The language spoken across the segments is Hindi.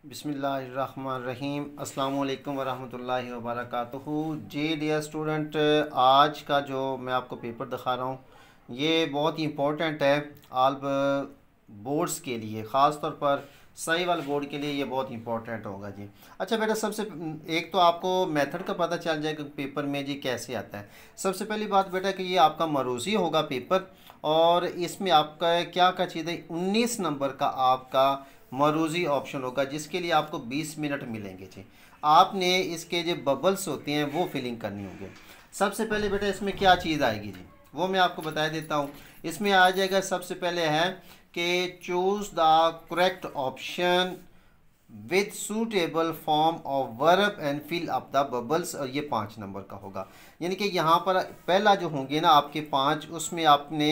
बिस्मिल्लाहिर्रहमानिर्रहीम अस्सलाम वालेकुम वरहमतुल्लाहि वबरकातुहू। जी डियर स्टूडेंट, आज का जो मैं आपको पेपर दिखा रहा हूँ ये बहुत ही इम्पोर्टेंट है आल बोर्ड्स के लिए, ख़ास तौर पर साहिवाल बोर्ड के लिए ये बहुत इंपॉर्टेंट होगा जी। अच्छा बेटा, सबसे एक तो आपको मेथड का पता चल जाएगा पेपर में जी कैसे आता है। सबसे पहली बात बेटा कि ये आपका मरूज़ी होगा पेपर, और इसमें आपका क्या चीज़ है, 19 नंबर का आपका मरूज़ी ऑप्शन होगा जिसके लिए आपको 20 मिनट मिलेंगे जी। आपने इसके जो बबल्स होते हैं वो फिलिंग करनी होंगे। सबसे पहले बेटा इसमें क्या चीज़ आएगी जी वो मैं आपको बता देता हूँ। इसमें आ जाएगा, सबसे पहले है कि choose the correct option with suitable form of verb and fill up the bubbles, और ये 5 नंबर का होगा। यानी कि यहाँ पर पहला जो होंगे ना आपके 5, उसमें आपने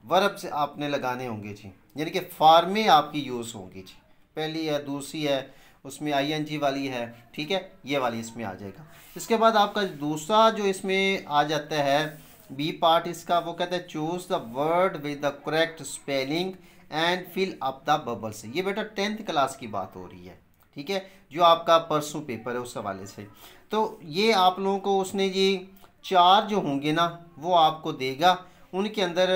वर्ब से आपने लगाने होंगे जी, यानी कि फॉर्में आपकी यूज़ होंगी जी। पहली है, दूसरी है, उसमें आईएनजी वाली है, ठीक है, ये वाली इसमें आ जाएगा। इसके बाद आपका दूसरा जो इसमें आ जाता है बी पार्ट इसका, वो कहता है choose the word with the correct spelling and fill up the bubbles. ये बेटा 10th क्लास की बात हो रही है, ठीक है, जो आपका परसों पेपर है उस हवाले से। तो ये आप लोगों को उसने जी 4 जो होंगे ना वो आपको देगा। उनके अंदर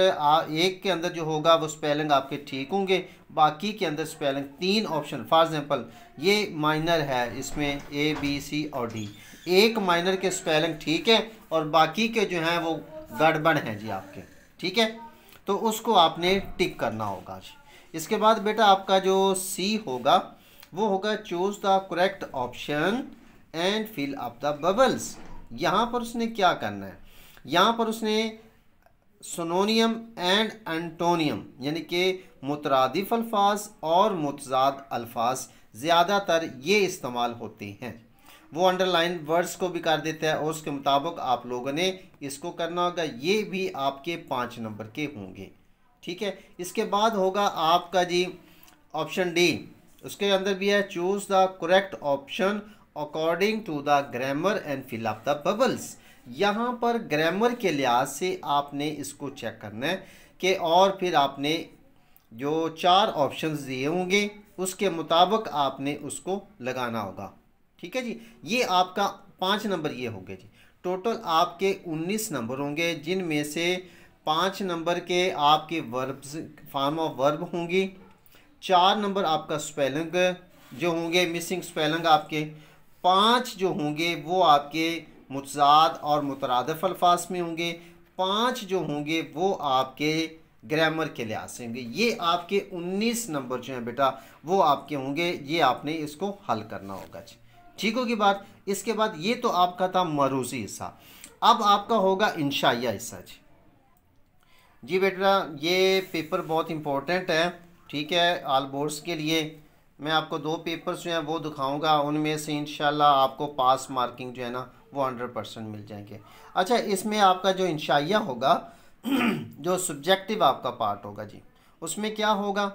एक के अंदर जो होगा वो स्पेलिंग आपके ठीक होंगे, बाकी के अंदर स्पेलिंग 3 ऑप्शन, फॉर एग्जांपल ये माइनर है, इसमें ए बी सी और डी, एक माइनर के स्पेलिंग ठीक है और बाकी के जो हैं वो गड़बड़ हैं जी आपके, ठीक है, तो उसको आपने टिक करना होगा। इसके बाद बेटा आपका जो सी होगा वो होगा choose the correct option and fill up the bubbles. यहाँ पर उसने क्या करना है, यहाँ पर उसने सिनोनियम एंड एंटोनियम यानी कि मुतरादिफ अल्फाज और मुतजाद अल्फाज ज़्यादातर ये इस्तेमाल होते हैं। वो अंडरलाइन वर्ड्स को भी कर देता है और उसके मुताबिक आप लोगों ने इसको करना होगा। ये भी आपके 5 नंबर के होंगे, ठीक है। इसके बाद होगा आपका जी ऑप्शन डी, उसके अंदर भी है choose the correct option according to the grammar and fill up the bubbles. यहाँ पर ग्रामर के लिहाज से आपने इसको चेक करना है कि, और फिर आपने जो 4 ऑप्शंस दिए होंगे उसके मुताबिक आपने उसको लगाना होगा, ठीक है जी। ये आपका 5 नंबर ये होंगे जी। टोटल आपके 19 नंबर होंगे, जिनमें से 5 नंबर के आपके वर्ब्स, फॉर्म ऑफ वर्ब होंगी, 4 नंबर आपका स्पेलिंग जो होंगे, मिसिंग स्पेलिंग आपके, 5 जो होंगे वो आपके मुतजाद और मुतरादिफ अल्फाज में होंगे, 5 जो होंगे वो आपके ग्रामर के लिहाज से होंगे। ये आपके 19 नंबर जो हैं बेटा वो आपके होंगे, ये आपने इसको हल करना होगा जी, ठीक होगी बात। इसके बाद ये तो आपका था मरूज़ी हिस्सा, अब आपका होगा इंशाइया हिस्सा जी। जी बेटा ये पेपर बहुत इंपॉर्टेंट है, ठीक है, ऑल बोर्ड्स के लिए। मैं आपको 2 पेपर्स जो हैं वो दिखाऊंगा, उनमें से इंशाल्लाह आपको पास मार्किंग जो है ना वो 100% मिल जाएंगे। अच्छा, इसमें आपका जो इंशाइया होगा जो सब्जेक्टिव आपका पार्ट होगा जी, उसमें क्या होगा,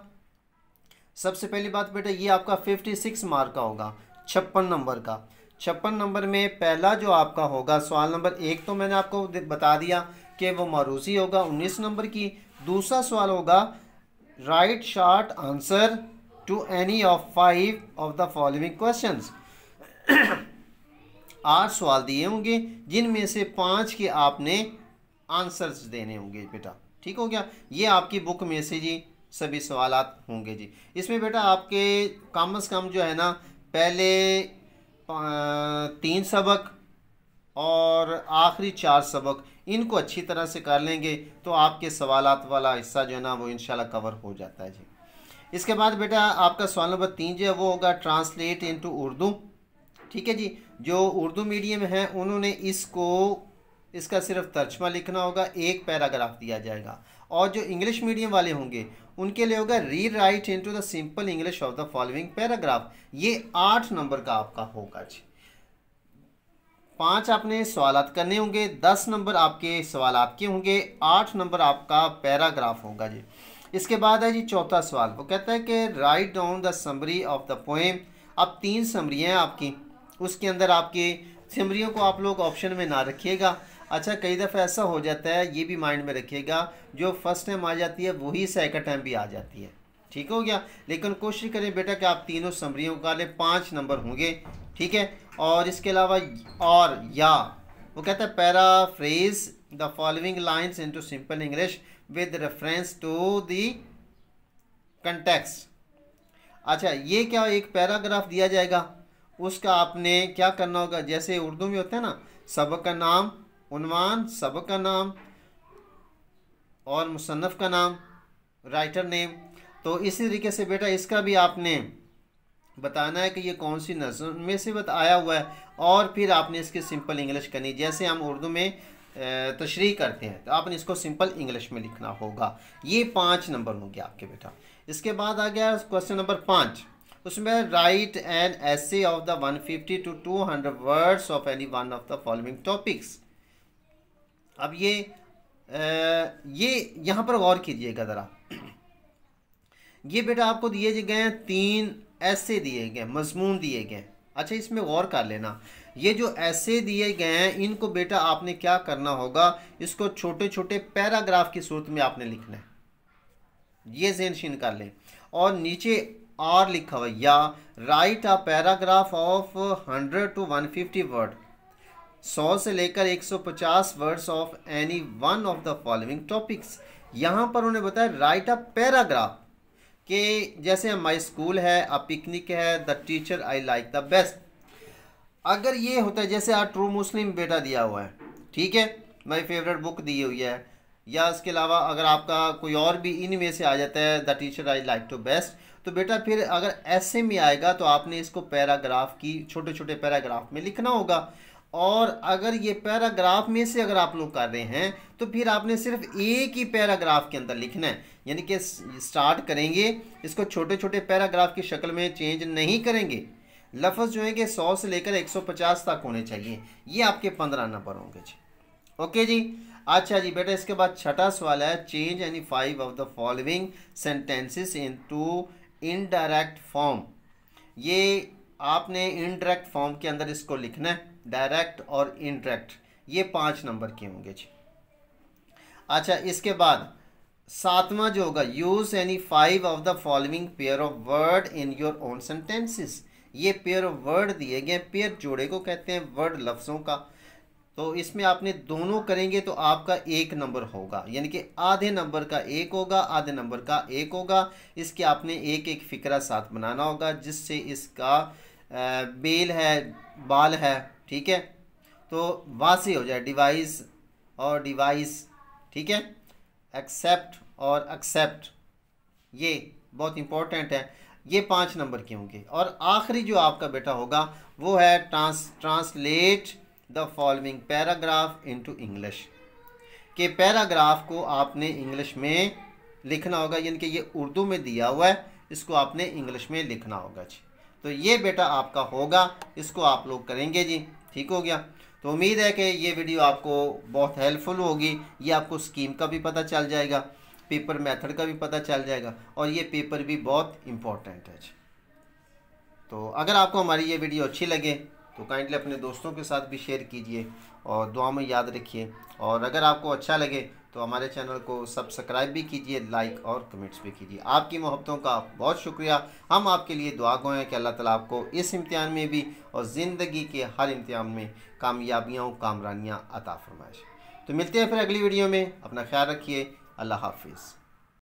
सबसे पहली बात बेटा ये आपका 56 मार्क का होगा, 56 नंबर का। 56 नंबर में पहला जो आपका होगा सवाल नंबर 1 तो मैंने आपको बता दिया कि वो मरूज़ी होगा 19 नंबर की। दूसरा सवाल होगा write short answer to any of 5 of the following questions. 8 सवाल दिए होंगे जिनमें से 5 के आपने आंसर्स देने होंगे बेटा, ठीक हो गया। ये आपकी बुक में से जी सभी सवालात होंगे जी। इसमें बेटा आपके कम से कम जो है ना पहले 3 सबक और आखिरी 4 सबक इनको अच्छी तरह से कर लेंगे तो आपके सवालात वाला हिस्सा जो है ना वो इंशाल्लाह कवर हो जाता है जी। इसके बाद बेटा आपका सवाल नंबर 3 जो है वो होगा ट्रांसलेट इनटू उर्दू, ठीक है जी। जो उर्दू मीडियम है उन्होंने इसका सिर्फ तर्जमा लिखना होगा, एक पैराग्राफ दिया जाएगा, और जो इंग्लिश मीडियम वाले होंगे उनके लिए होगा री right into the simple English of the following paragraph. ये 8 नंबर का आपका होगा जी। 5 आपने सवालात करने होंगे, 10 नंबर आपके सवालात के होंगे, 8 नंबर आपका पैराग्राफ होगा जी। इसके बाद है जी चौथा सवाल, वो कहता है कि write down the summary of the poem. अब 3 समरियाँ हैं आपकी, उसके अंदर आपकी समरियों को आप लोग ऑप्शन में ना रखिएगा। अच्छा, कई दफ़ा ऐसा हो जाता है, ये भी माइंड में रखिएगा, जो फर्स्ट टाइम आ जाती है वही सेकंड टाइम भी आ जाती है, ठीक हो गया। लेकिन कोशिश करें बेटा कि आप तीनों समरियों का लें, 5 नंबर होंगे, ठीक है। और इसके अलावा और या वो कहता है paraphrase the following lines into simple English with reference to the context. अच्छा, ये क्या, एक पैराग्राफ दिया जाएगा, उसका आपने क्या करना होगा, जैसे उर्दू में होता है ना, सबक का नाम, उन्वान, सबक का नाम और मुसन्नफ़ का नाम, राइटर नेम। तो इसी तरीके से बेटा इसका भी आपने बताना है कि ये कौन सी नज़म में से आया हुआ है, और फिर आपने इसकी सिंपल इंग्लिश करनी, जैसे हम उर्दू में तशरीह करते हैं, तो आपने इसको सिंपल इंग्लिश में लिखना होगा। ये 5 नंबर होंगे आपके बेटा। इसके बाद आ गया क्वेश्चन नंबर 5, उसमें right an essay of the 150 to 200 words of any one of the following topics. अब ये यहाँ पर गौर कीजिएगा ज़रा। ये बेटा आपको दिए गए हैं 3 ऐसे दिए गए, मजमून दिए गए। अच्छा, इसमें गौर कर लेना, ये जो ऐसे दिए गए हैं इनको बेटा आपने क्या करना होगा, इसको छोटे छोटे पैराग्राफ की सूरत में आपने लिखना है, ये ज़हन कर लें। और नीचे और लिखा हुआ, या right a paragraph of 100 to 150 word, 100 से लेकर 150 words of any one of the following topics. यहाँ पर उन्होंने बताया राइट अ पैराग्राफ कि जैसे माई स्कूल है, अ पिकनिक है, the teacher I like the best. अगर ये होता है जैसे आप ट्रू मुस्लिम बेटा दिया हुआ है, ठीक है, माई फेवरेट बुक दी हुई है, या इसके अलावा अगर आपका कोई और भी इनमें से आ जाता है the teacher I like to best, तो बेटा फिर अगर ऐसे में आएगा तो आपने इसको पैराग्राफ की छोटे छोटे पैराग्राफ में लिखना होगा। और अगर ये पैराग्राफ में से अगर आप लोग कर रहे हैं तो फिर आपने सिर्फ एक ही पैराग्राफ के अंदर लिखना है, यानी कि स्टार्ट करेंगे इसको छोटे छोटे पैराग्राफ की शक्ल में चेंज नहीं करेंगे। लफ्ज़ जो है कि 100 से लेकर 150 तक होने चाहिए। ये आपके 15 नंबर होंगे जी। ओके जी। अच्छा जी बेटा, इसके बाद छठा सवाल है, change any 5 of the following sentences into indirect form. ये आपने इनडायरेक्ट फॉर्म के अंदर इसको लिखना है, डायरेक्ट और इनडायरेक्ट, ये 5 नंबर के होंगे जी। अच्छा, इसके बाद 7वां जो होगा, use any 5 of the following pair of word in your own sentences. ये पेयर ऑफ वर्ड दिए गए, पेयर जोड़े को कहते हैं, वर्ड लफ्ज़ों का। तो इसमें आपने दोनों करेंगे तो आपका 1 नंबर होगा, यानी कि आधे नंबर का 1 होगा, आधे नंबर का 1 होगा। इसके आपने एक एक फ़िक्रा साथ बनाना होगा, जिससे इसका बेल है, बाल है, ठीक है, तो वासी हो जाए, डिवाइस और डिवाइस, ठीक है, एक्सेप्ट और एक्सेप्ट, ये बहुत इंपॉर्टेंट है। ये 5 नंबर के होंगे। और आखिरी जो आपका बेटा होगा वो है translate the following paragraph into English, के पैराग्राफ को आपने इंग्लिश में लिखना होगा, यानी कि ये उर्दू में दिया हुआ है, इसको आपने इंग्लिश में लिखना होगा जी। तो ये बेटा आपका होगा, इसको आप लोग करेंगे जी, ठीक हो गया। तो उम्मीद है कि ये वीडियो आपको बहुत हेल्पफुल होगी। ये आपको स्कीम का भी पता चल जाएगा, पेपर मेथड का भी पता चल जाएगा, और ये पेपर भी बहुत इम्पोर्टेंट है। तो अगर आपको हमारी ये वीडियो अच्छी लगे तो काइंडली अपने दोस्तों के साथ भी शेयर कीजिए और दुआ में याद रखिए। और अगर आपको अच्छा लगे तो हमारे चैनल को सब्सक्राइब भी कीजिए, लाइक और कमेंट्स भी कीजिए। आपकी मोहब्बतों का बहुत शुक्रिया। हम आपके लिए दुआ गो हैं कि अल्लाह ताला आपको इस इम्तिहान में भी और ज़िंदगी के हर इम्तिहान में कामयाबियाँ कामरानियाँ अता फरमाए। तो मिलते हैं फिर अगली वीडियो में। अपना ख्याल रखिए। अल्लाह हाफिज़।